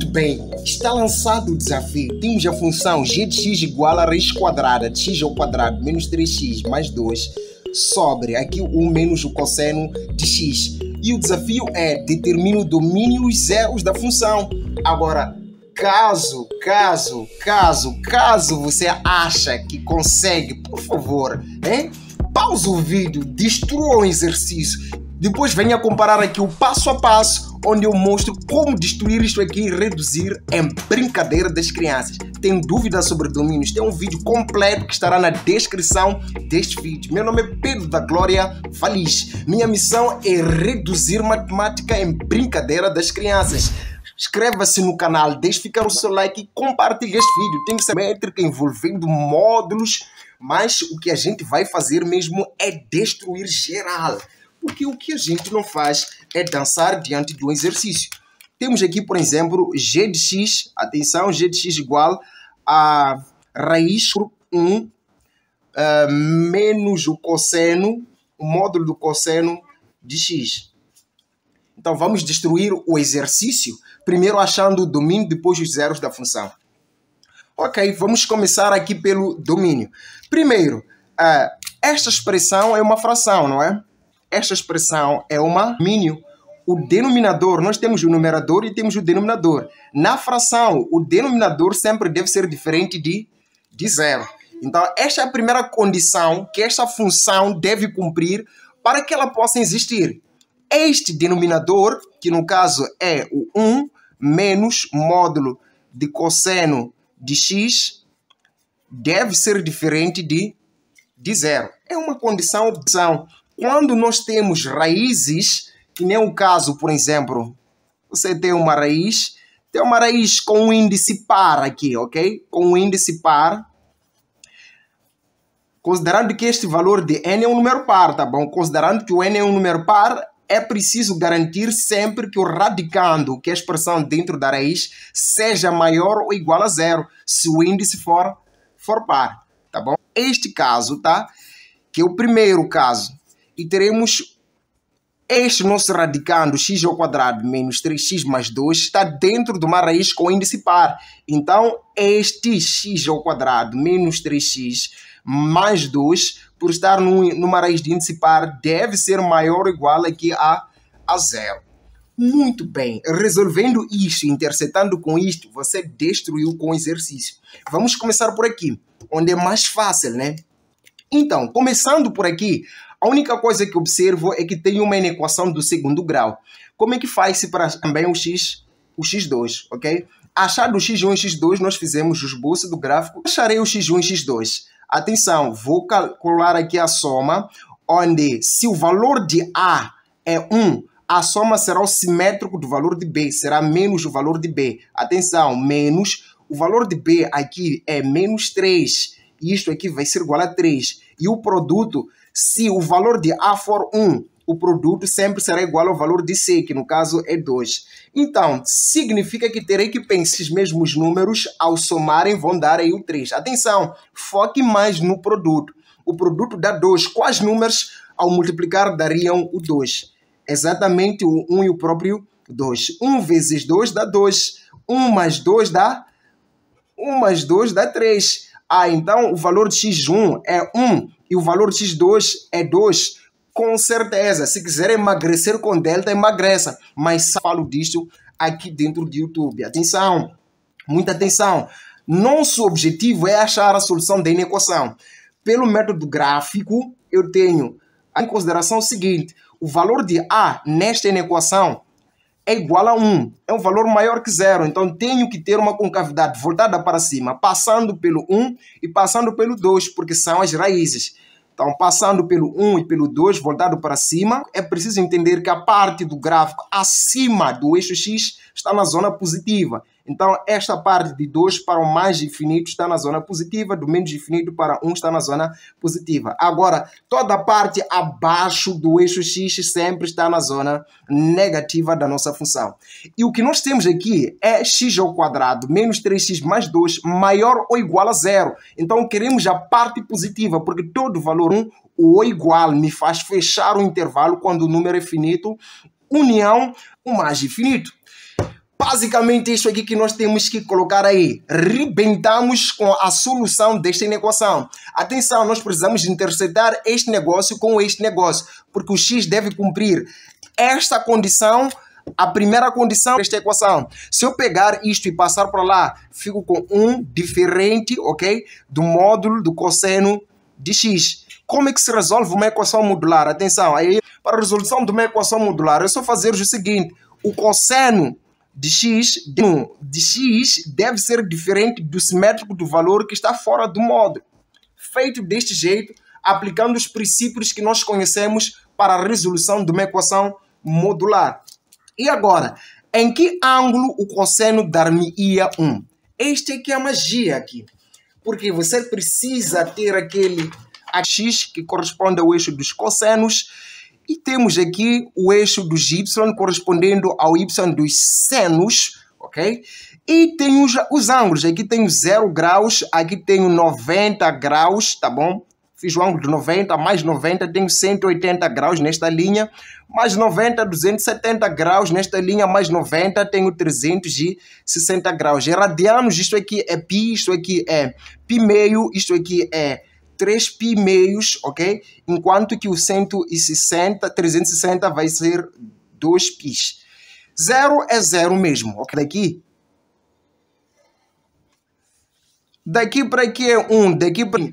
Muito bem, está lançado o desafio. Temos a função g de x igual a raiz quadrada de x ao quadrado menos 3x mais 2 sobre aqui o menos o cosseno de x. E o desafio é determine o domínio e os zeros da função. Agora, caso você acha que consegue, por favor, pause o vídeo, destrua o exercício. Depois venha comparar aqui o passo a passo, onde eu mostro como destruir isto aqui e reduzir em brincadeira das crianças. Tem dúvidas sobre domínios? Tem um vídeo completo que estará na descrição deste vídeo. Meu nome é Pedro da Glória Valiz. Minha missão é reduzir matemática em brincadeira das crianças. Inscreva-se no canal, deixe ficar o seu like e compartilhe este vídeo. Tem que ser métrica envolvendo módulos, mas o que a gente vai fazer mesmo é destruir geral. Porque o que a gente não faz é dançar diante de um exercício. Temos aqui, por exemplo, g de x, atenção, g de x igual a raiz por 1 menos o cosseno, o módulo do cosseno de x. Então vamos destruir o exercício, primeiro achando o domínio, depois os zeros da função. Ok, vamos começar aqui pelo domínio. Primeiro, esta expressão é uma fração, não é? Esta expressão é uma domínio. O denominador, nós temos o numerador e temos o denominador. Na fração, o denominador sempre deve ser diferente de zero. Então, esta é a primeira condição que esta função deve cumprir para que ela possa existir. Este denominador, que no caso é o 1 menos módulo de cosseno de x, deve ser diferente de zero. É uma condição. Quando nós temos raízes, que nem o caso, por exemplo, você tem uma raiz com um índice par aqui, ok? Com um índice par, considerando que este valor de n é um número par, tá bom? Considerando que o n é um número par, é preciso garantir sempre que o radicando, que é a expressão dentro da raiz, seja maior ou igual a zero, se o índice for par, tá bom? Este caso, tá? Que é o primeiro caso. E teremos este nosso radicando x ao quadrado menos 3x mais 2 está dentro de uma raiz com índice par. Então, este x ao quadrado menos 3x mais 2, por estar numa raiz de índice par, deve ser maior ou igual aqui a zero. Muito bem, resolvendo isto, intersetando com isto, você destruiu com o exercício. Vamos começar por aqui, onde é mais fácil, né? Então, começando por aqui, a única coisa que observo é que tem uma inequação do segundo grau. Como é que faz-se para também o x2, ok? Achado o x1 e x2, nós fizemos o esboço do gráfico. Acharei o x1 e x2. Atenção, vou calcular aqui a soma, onde se o valor de A é 1, a soma será o simétrico do valor de B, será menos o valor de B. Atenção, menos, o valor de B aqui é menos 3, e isto aqui vai ser igual a 3. E o produto, se o valor de A for 1, o produto sempre será igual ao valor de C, que no caso é 2. Então, significa que terei que pensar esses mesmos números, ao somarem, vão dar aí o 3. Atenção, foque mais no produto. O produto dá 2. Quais números, ao multiplicar, dariam o 2? Exatamente o 1 e o próprio 2. 1 vezes 2 dá 2. 1 mais 2 dá 3. Então, o valor de x1 é 1 e o valor de x2 é 2. Com certeza, se quiser emagrecer com delta, emagreça. Mas falo disso aqui dentro do YouTube. Atenção, muita atenção. Nosso objetivo é achar a solução da inequação. Pelo método gráfico, eu tenho em consideração o seguinte. O valor de A nesta inequação é igual a 1, é um valor maior que zero, então tenho que ter uma concavidade voltada para cima, passando pelo 1 e passando pelo 2, porque são as raízes. Então, passando pelo 1 e pelo 2, voltado para cima, é preciso entender que a parte do gráfico acima do eixo X está na zona positiva. Então, esta parte de 2 para o mais infinito está na zona positiva, do menos infinito para 1 está na zona positiva. Agora, toda a parte abaixo do eixo X sempre está na zona negativa da nossa função. E o que nós temos aqui é x ao quadrado menos 3x mais 2 maior ou igual a zero. Então, queremos a parte positiva, porque todo valor 1 ou igual me faz fechar o intervalo quando o número é finito, união o mais infinito. Basicamente, isso aqui que nós temos que colocar aí. Rebentamos com a solução desta equação. Atenção, nós precisamos intersetar este negócio com este negócio, porque o x deve cumprir esta condição, a primeira condição desta equação. Se eu pegar isto e passar para lá, fico com um diferente, ok? Do módulo do cosseno de x. Como é que se resolve uma equação modular? Atenção, aí, para a resolução de uma equação modular, é só fazer o seguinte. O cosseno de x deve ser diferente do simétrico do valor que está fora do módulo. Feito deste jeito, aplicando os princípios que nós conhecemos para a resolução de uma equação modular. E agora, em que ângulo o cosseno dar-me-ia 1? Este aqui é a magia aqui. Porque você precisa ter aquele x que corresponde ao eixo dos cossenos. E temos aqui o eixo dos y correspondendo ao y dos senos, ok? E tem os ângulos. Aqui tenho 0 graus, aqui tenho 90 graus, tá bom? Fiz o ângulo de 90, mais 90, tenho 180 graus nesta linha. Mais 90, 270 graus nesta linha, mais 90, tenho 360 graus. Em radianos, isto aqui é π, isto aqui é π meio, isto aqui é 3π meios, ok? Enquanto que o 360 vai ser 2π. 0 é 0 mesmo, ok? Daqui para aqui é 1, daqui para...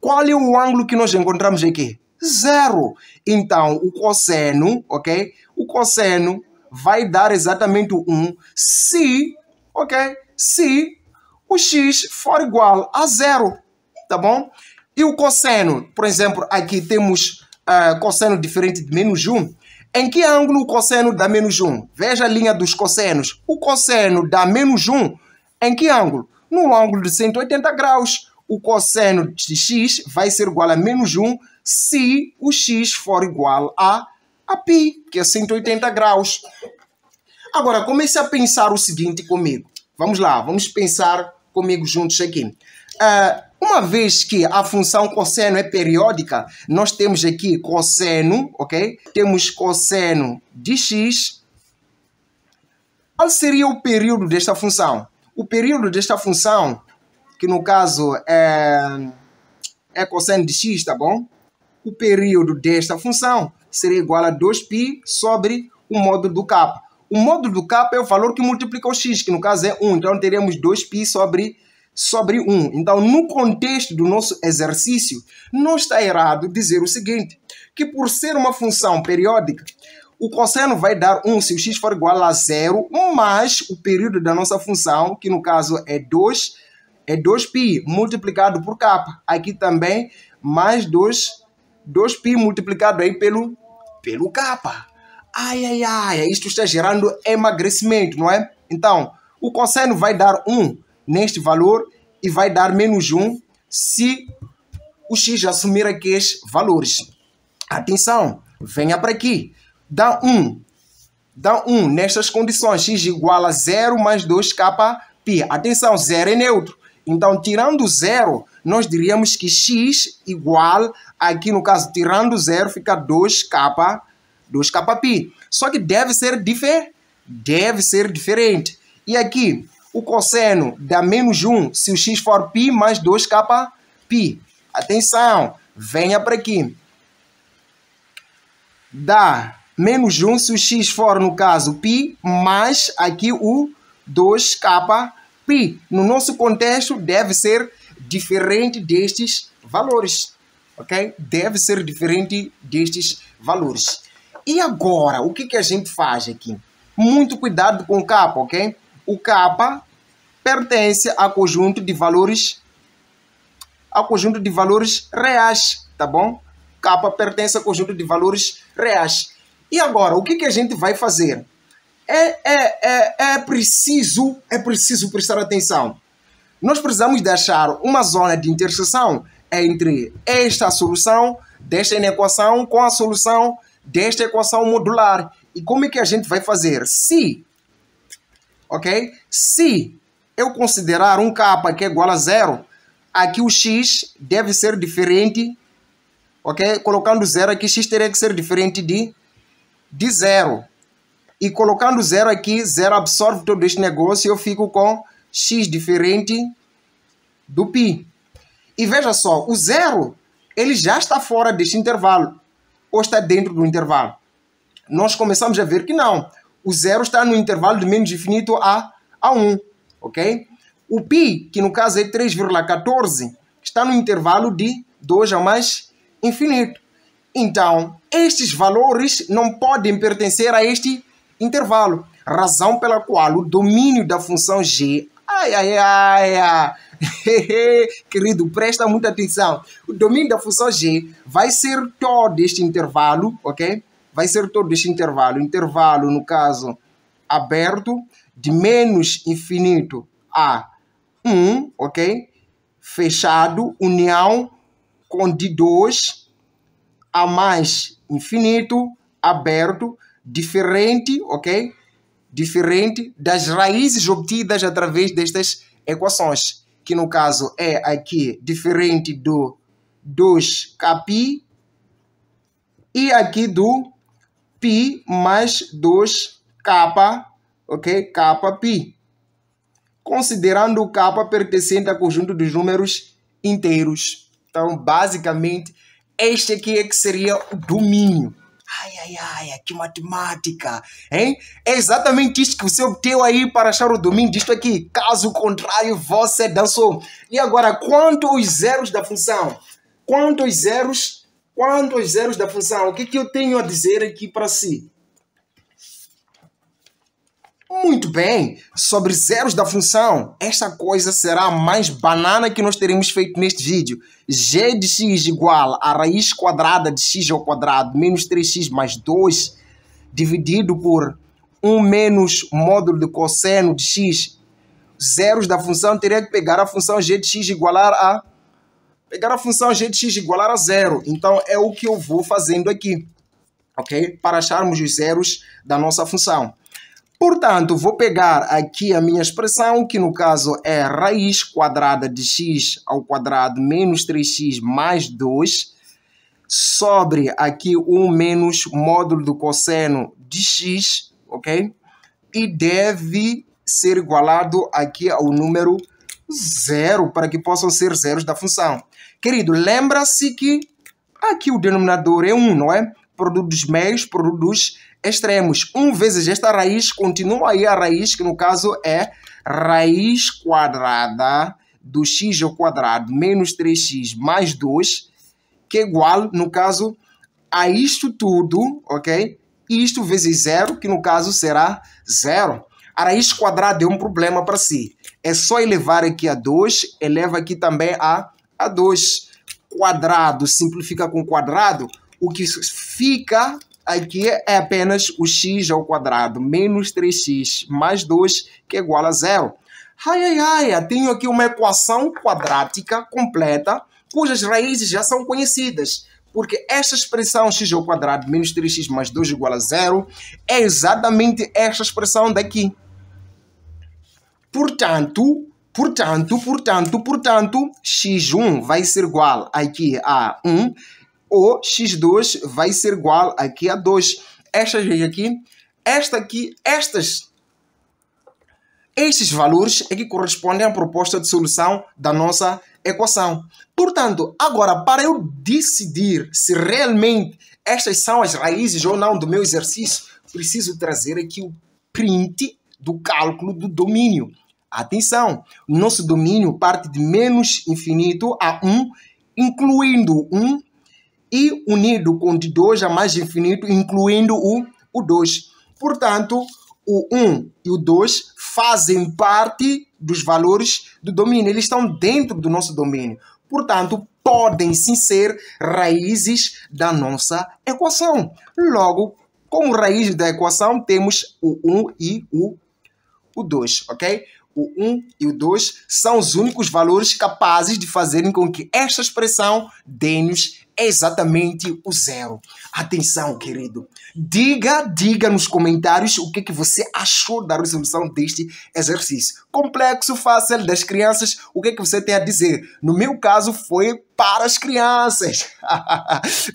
Qual é o ângulo que nós encontramos aqui? 0. Então, o cosseno, ok? O cosseno vai dar exatamente o 1 se, ok? Se o x for igual a 0, tá bom? E o cosseno, por exemplo, aqui temos cosseno diferente de menos 1. Em que ângulo o cosseno dá menos 1? Veja a linha dos cossenos. O cosseno dá menos 1 em que ângulo? No ângulo de 180 graus. O cosseno de x vai ser igual a menos 1 se o x for igual a π, que é 180 graus. Agora, comece a pensar o seguinte comigo. Vamos lá, vamos pensar comigo juntos aqui. Uma vez que a função cosseno é periódica, nós temos aqui cosseno, ok? Temos cosseno de x. Qual seria o período desta função? O período desta função, que no caso é cosseno de x, tá bom? O período desta função seria igual a 2π sobre o módulo do k. O módulo do k é o valor que multiplica o x, que no caso é 1. Então, teremos 2π sobre 1. Então, no contexto do nosso exercício, não está errado dizer o seguinte, que por ser uma função periódica, o cosseno vai dar 1 se o x for igual a 0, mais o período da nossa função, que no caso é 2π multiplicado por k. Aqui também, mais 2π multiplicado aí pelo k. Isto está gerando emagrecimento, não é? Então, o cosseno vai dar 1 neste valor e vai dar menos 1 se o x assumir aqueles valores. Atenção, venha para aqui. Dá 1 nestas condições. X igual a 0 mais 2kπ. Atenção, 0 é neutro. Então, tirando 0, nós diríamos que x igual, aqui no caso, tirando 0, fica 2kπ. Só que deve ser diferente. E aqui, o cosseno dá menos 1 se o x for π mais 2kπ. Atenção, venha para aqui. Dá menos 1 se o x for, no caso, π, mais aqui o 2kπ. No nosso contexto, deve ser diferente destes valores. Ok? Deve ser diferente destes valores. E agora, o que a gente faz aqui? Muito cuidado com o k, ok? O k pertence a conjunto de valores reais, tá bom? K pertence a conjunto de valores reais. E agora, o que a gente vai fazer? É preciso prestar atenção. Nós precisamos de achar uma zona de interseção entre esta solução desta equação com a solução desta equação modular. E como é que a gente vai fazer? Se eu considerar um k que é igual a 0, aqui o x deve ser diferente, ok? Colocando 0 aqui, x teria que ser diferente de 0. E colocando 0 aqui, 0 absorve todo este negócio e eu fico com x diferente do π. E veja só, o 0, ele já está fora deste intervalo, ou está dentro do intervalo. Nós começamos a ver que não. O 0 está no intervalo de menos infinito a 1, ok? O π, que no caso é 3,14, está no intervalo de 2 a mais infinito. Então, estes valores não podem pertencer a este intervalo, razão pela qual o domínio da função g... Querido, presta muita atenção. O domínio da função g vai ser todo este intervalo, ok? Vai ser todo este intervalo. Intervalo, no caso, aberto, de menos infinito a 1, ok? Fechado, união com de 2 a mais infinito, aberto, diferente, ok? Diferente das raízes obtidas através destas equações, que no caso é aqui diferente do 2kπ e aqui do π mais 2k, ok? Kπ. Considerando o k pertencente ao conjunto dos números inteiros. Então, basicamente, este aqui é que seria o domínio. Que matemática, hein? É exatamente isto que você obteve aí para achar o domínio disto aqui. Caso contrário, você dançou. E agora, quanto aos zeros da função? Quanto aos zeros da função? O que eu tenho a dizer aqui para si? Muito bem, sobre zeros da função, esta coisa será a mais banana que nós teremos feito neste vídeo. G de x igual a raiz quadrada de x ao quadrado menos 3x mais 2 dividido por 1 menos módulo de cosseno de x. Zeros da função, teria que pegar a função g de x igualar a... Pegar a função g de x igualar a 0. Então, é o que eu vou fazendo aqui, ok? Para acharmos os zeros da nossa função. Portanto, vou pegar aqui a minha expressão, que no caso é raiz quadrada de x ao quadrado menos 3x mais 2, sobre aqui 1 menos módulo do cosseno de x, ok? E deve ser igualado aqui ao número 0, para que possam ser zeros da função. Querido, lembra-se que aqui o denominador é 1, não é? Produto dos meios, produto dos extremos. 1 vezes esta raiz, continua aí a raiz, que no caso é raiz quadrada do x ao quadrado menos 3x mais 2, que é igual, no caso, a isto tudo, ok? Isto vezes 0, que no caso será 0. A raiz quadrada é um problema para si. É só elevar aqui a 2, eleva aqui também a 2. Quadrado simplifica com quadrado, o que fica aqui é apenas o x ao quadrado menos 3x mais 2, que é igual a 0. Tenho aqui uma equação quadrática completa, cujas raízes já são conhecidas, porque esta expressão x ao quadrado menos 3x mais 2 igual a 0 é exatamente esta expressão daqui. Portanto, x1 vai ser igual aqui a 1, ou x2 vai ser igual aqui a 2. Estes valores é que correspondem à proposta de solução da nossa equação. Portanto, agora, para eu decidir se realmente estas são as raízes ou não do meu exercício, preciso trazer aqui o print do cálculo do domínio. Atenção, nosso domínio parte de menos infinito a 1, incluindo 1, e unido com de 2 a mais infinito, incluindo o 2. Portanto, o 1 e o 2 fazem parte dos valores do domínio. Eles estão dentro do nosso domínio. Portanto, podem sim ser raízes da nossa equação. Logo, como raiz da equação, temos o 1 e o 2, ok? O 1 e o 2 são os únicos valores capazes de fazerem com que esta expressão dê-nos exatamente o 0. Atenção, querido. Diga nos comentários o que você achou da resolução deste exercício. Complexo, fácil, das crianças, o que você tem a dizer? No meu caso, foi para as crianças.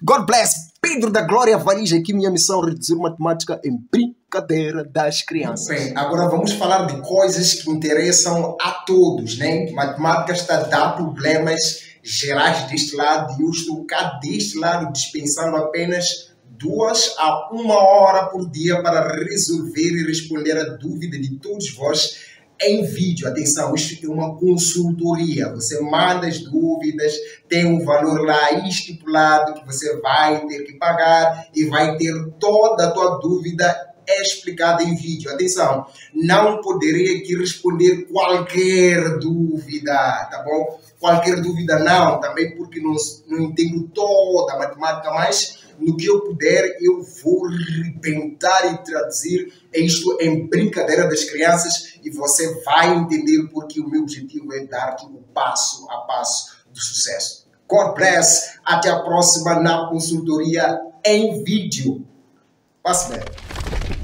God bless. Pedro da Glória Varija, aqui minha missão é reduzir matemática em brincadeira. brincadeira das crianças. Bem, agora vamos falar de coisas que interessam a todos, né? Matemática está a dar problemas gerais deste lado e eu estou cá deste lado dispensando apenas 2 a 1 hora por dia para resolver e responder a dúvida de todos vós em vídeo. Atenção, isto é uma consultoria. Você manda as dúvidas, tem um valor lá estipulado que você vai ter que pagar e vai ter toda a tua dúvida explicada em vídeo. Atenção, não poderei aqui responder qualquer dúvida, tá bom? Qualquer dúvida não, também porque não entendo toda a matemática, mas no que eu puder, eu vou rebentar e traduzir isto em brincadeira das crianças e você vai entender porque o meu objetivo é dar-te o passo a passo do sucesso. God bless. Até a próxima na consultoria em vídeo. Passe bem.